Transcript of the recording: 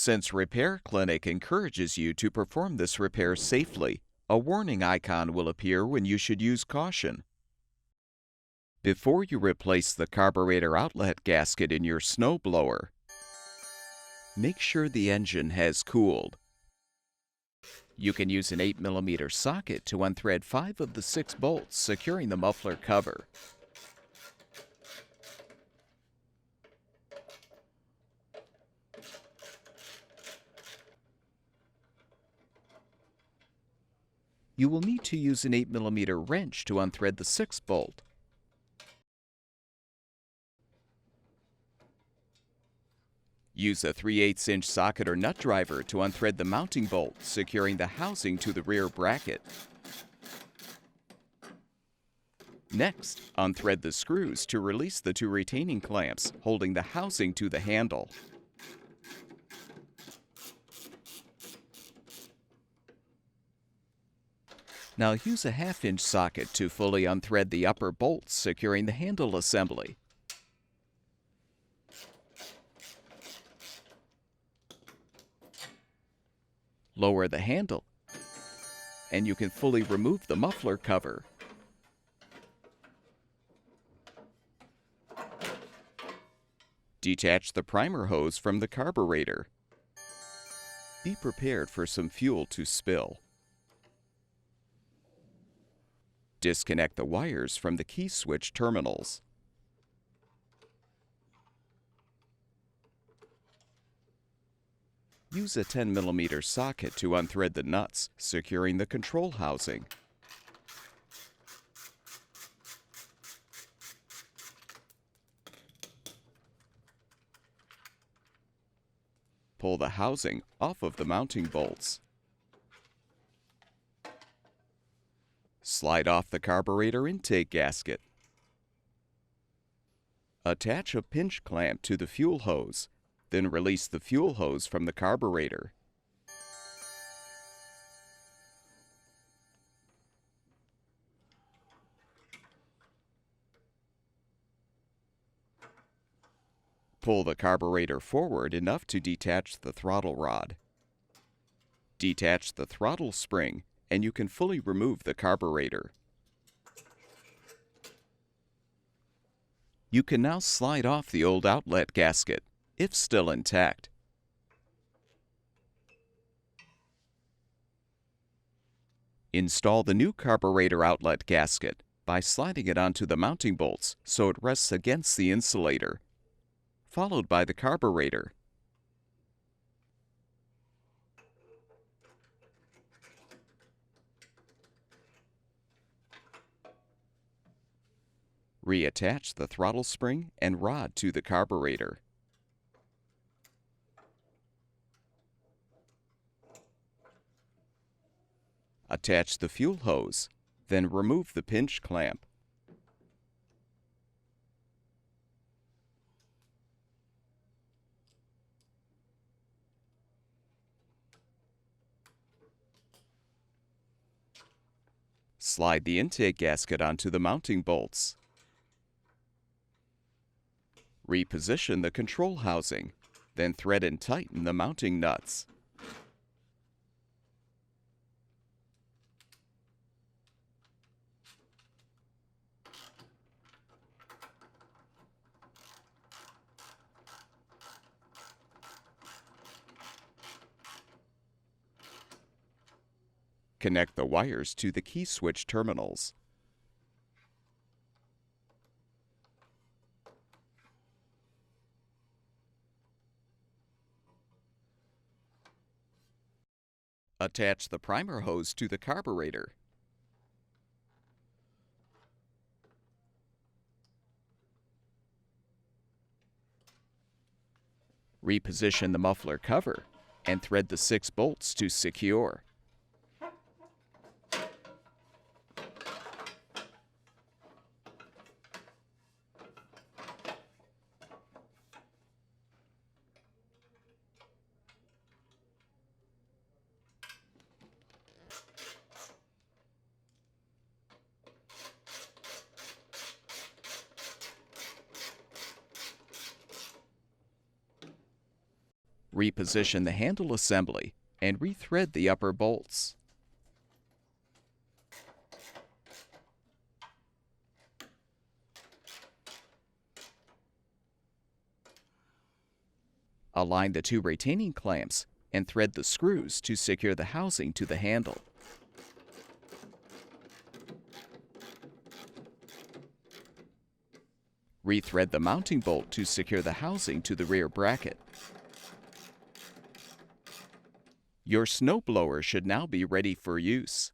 Since Repair Clinic encourages you to perform this repair safely, a warning icon will appear when you should use caution. Before you replace the carburetor outlet gasket in your snowblower, make sure the engine has cooled. You can use an 8mm socket to unthread 5 of the 6 bolts securing the muffler cover. You will need to use an 8mm wrench to unthread the 6th bolt. Use a 3/8" socket or nut driver to unthread the mounting bolt, securing the housing to the rear bracket. Next, unthread the screws to release the 2 retaining clamps, holding the housing to the handle. Now use a 1/2" socket to fully unthread the upper bolts, securing the handle assembly. Lower the handle, and you can fully remove the muffler cover. Detach the primer hose from the carburetor. Be prepared for some fuel to spill. Disconnect the wires from the key switch terminals. Use a 10mm socket to unthread the nuts, securing the control housing. Pull the housing off of the mounting bolts. Slide off the carburetor intake gasket. Attach a pinch clamp to the fuel hose, then release the fuel hose from the carburetor. Pull the carburetor forward enough to detach the throttle rod. Detach the throttle spring, and you can fully remove the carburetor. You can now slide off the old outlet gasket, if still intact. Install the new carburetor outlet gasket by sliding it onto the mounting bolts so it rests against the insulator, followed by the carburetor. Reattach the throttle spring and rod to the carburetor. Attach the fuel hose, then remove the pinch clamp. Slide the intake gasket onto the mounting bolts. Reposition the control housing, then thread and tighten the mounting nuts. Connect the wires to the key switch terminals. Attach the primer hose to the carburetor. Reposition the muffler cover and thread the 6 bolts to secure. Reposition the handle assembly and rethread the upper bolts. Align the two retaining clamps and thread the screws to secure the housing to the handle. Rethread the mounting bolt to secure the housing to the rear bracket. Your snowblower should now be ready for use.